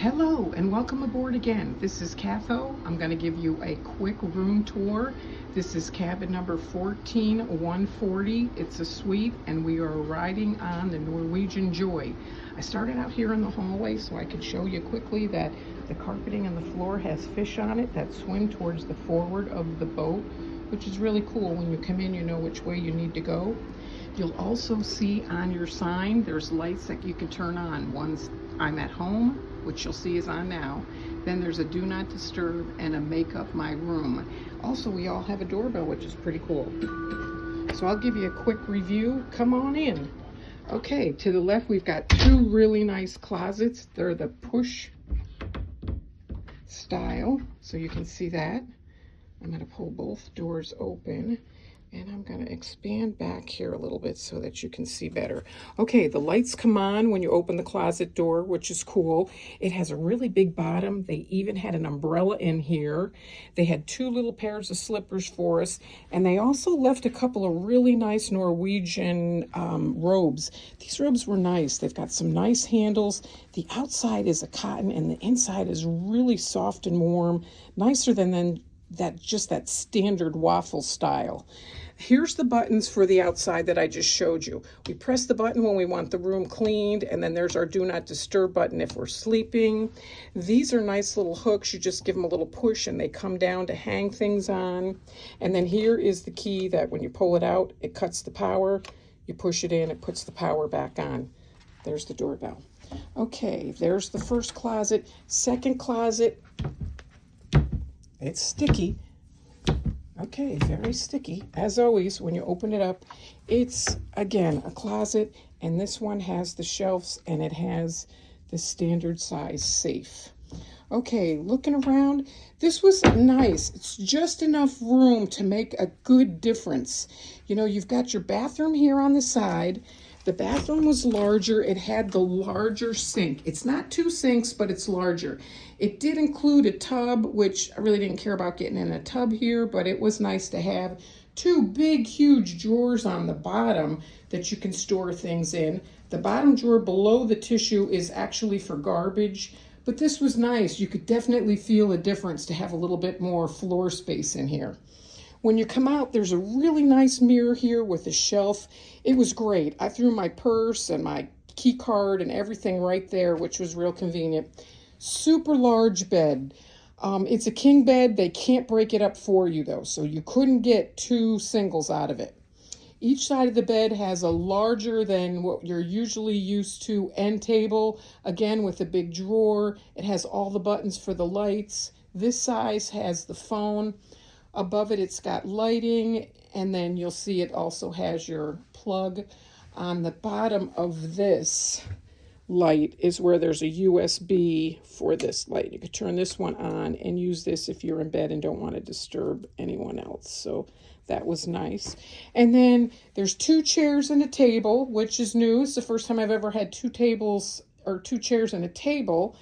Hello and welcome aboard again. This is Catho. I'm going to give you a quick room tour. This is cabin number 14140. It's a suite and we are riding on the Norwegian Joy. I started out here in the hallway so I could show you quickly that the carpeting on the floor has fish on it that swim towards the forward of the boat, which is really cool. When you come in, you know which way you need to go. You'll also see on your sign there's lights that you can turn on. One's I'm at home, which you'll see is on now. Then there's a do not disturb and a make up my room. Also, we all have a doorbell, which is pretty cool. So I'll give you a quick review. Come on in. Okay, to the left we've got two really nice closets. They're the push style, so you can see that. I'm going to pull both doors open. And I'm going to expand back here a little bit so that you can see better. Okay, the lights come on when you open the closet door, which is cool. It has a really big bottom. They even had an umbrella in here. They had two little pairs of slippers for us. And they also left a couple of really nice Norwegian robes. These robes were nice. They've got some nice handles. The outside is a cotton and the inside is really soft and warm. Nicer than that standard waffle style. Here's the buttons for the outside that I just showed you. We press the button when we want the room cleaned, and then there's our do not disturb button if we're sleeping. These are nice little hooks. You just give them a little push and they come down to hang things on. And then here is the key that when you pull it out, it cuts the power. You push it in, it puts the power back on. There's the doorbell. Okay, there's the first closet. Second closet. It's sticky. Okay, very sticky. As always, when you open it up, it's, again, a closet, and this one has the shelves, and it has the standard size safe. Okay, looking around, this was nice. It's just enough room to make a good difference. You know, you've got your bathroom here on the side. The bathroom was larger. It had the larger sink. It's not two sinks, but it's larger. It did include a tub, which I really didn't care about getting in a tub here, but it was nice to have two big, huge drawers on the bottom that you can store things in. The bottom drawer below the tissue is actually for garbage, but this was nice. You could definitely feel a difference to have a little bit more floor space in here. When you come out, there's a really nice mirror here with a shelf. It was great. I threw my purse and my key card and everything right there, which was real convenient. Super large bed. It's a king bed. They can't break it up for you though, so you couldn't get two singles out of it. Each side of the bed has a larger than what you're usually used to end table, again with a big drawer. It has all the buttons for the lights. This size has the phone. Above it, it's got lighting, and then you'll see it also has your plug. On the bottom of this light is where there's a USB for this light. You could turn this one on and use this if you're in bed and don't want to disturb anyone else. So that was nice. And then there's two chairs and a table, which is new. It's the first time I've ever had two tables or two chairs and a table.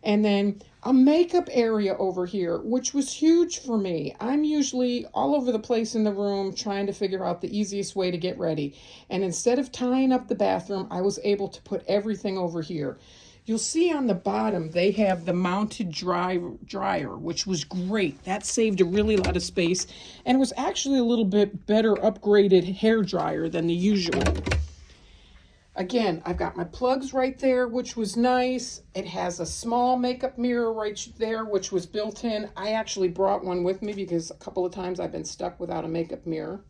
And then a makeup area over here, which was huge for me. I'm usually all over the place in the room trying to figure out the easiest way to get ready. And instead of tying up the bathroom, I was able to put everything over here. You'll see on the bottom, they have the mounted dryer, which was great. That saved a really lot of space. And it was actually a little bit better upgraded hair dryer than the usual. Again, I've got my plugs right there, which was nice. It has a small makeup mirror right there, which was built in. I actually brought one with me because a couple of times I've been stuck without a makeup mirror.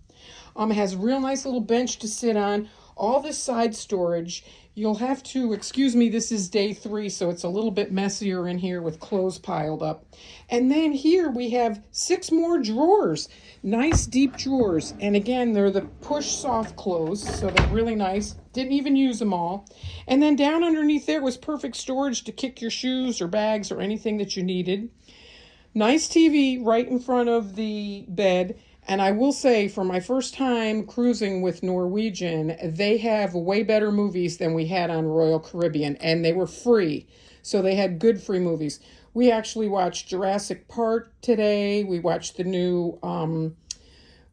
It has a real nice little bench to sit on. All this side storage. You'll have to, excuse me, this is day 3, so it's a little bit messier in here with clothes piled up. And then here we have 6 more drawers. Nice deep drawers. And again, they're the push soft close, so they're really nice. Didn't even use them all. And then down underneath there was perfect storage to kick your shoes or bags or anything that you needed. Nice TV right in front of the bed. And I will say, for my first time cruising with Norwegian, they have way better movies than we had on Royal Caribbean, and they were free. So they had good free movies. We actually watched Jurassic Park today. We watched the new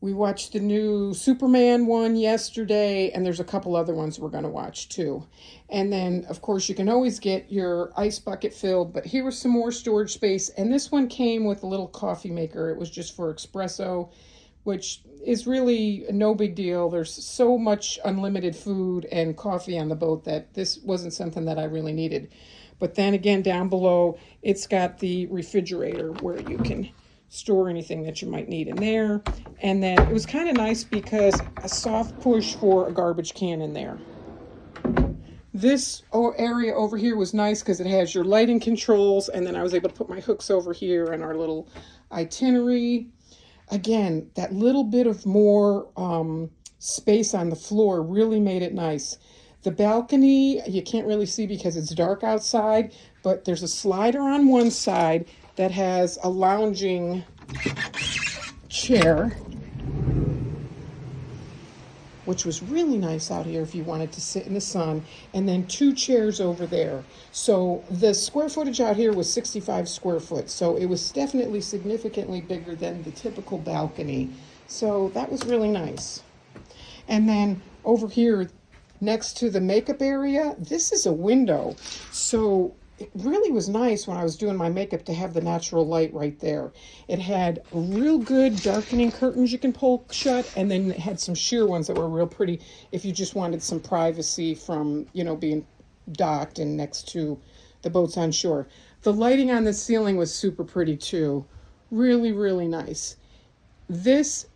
We watched the new Superman one yesterday, and there's a couple other ones we're going to watch too. And then, of course, you can always get your ice bucket filled, but here was some more storage space. And this one came with a little coffee maker. It was just for espresso, which is really no big deal. There's so much unlimited food and coffee on the boat that this wasn't something that I really needed. But then again, down below, it's got the refrigerator where you can store anything that you might need in there. And then it was kind of nice because a soft push for a garbage can in there. This area over here was nice because it has your lighting controls, and then I was able to put my hooks over here and our little itinerary. Again, that little bit of more space on the floor really made it nice. The balcony, you can't really see because it's dark outside, but there's a slider on one side that has a lounging chair, which was really nice out here if you wanted to sit in the sun, and then 2 chairs over there. So the square footage out here was 65 square foot, so it was definitely significantly bigger than the typical balcony. So that was really nice. And then over here, next to the makeup area, this is a window. So it really was nice when I was doing my makeup to have the natural light right there. It had real good darkening curtains you can pull shut, and then it had some sheer ones that were real pretty if you just wanted some privacy from, being docked and next to the boats on shore. The lighting on the ceiling was super pretty too. Really, really nice. This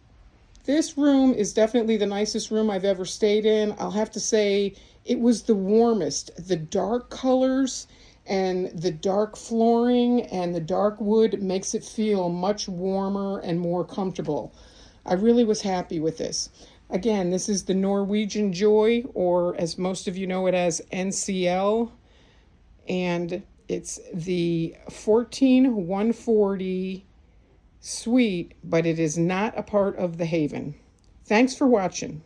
room is definitely the nicest room I've ever stayed in. I'll have to say it was the warmest. The dark colors and the dark flooring and the dark wood makes it feel much warmer and more comfortable. I really was happy with this. Again, this is the Norwegian Joy, or as most of you know it as NCL, and it's the 14140 suite, but it is not a part of the Haven. Thanks for watching.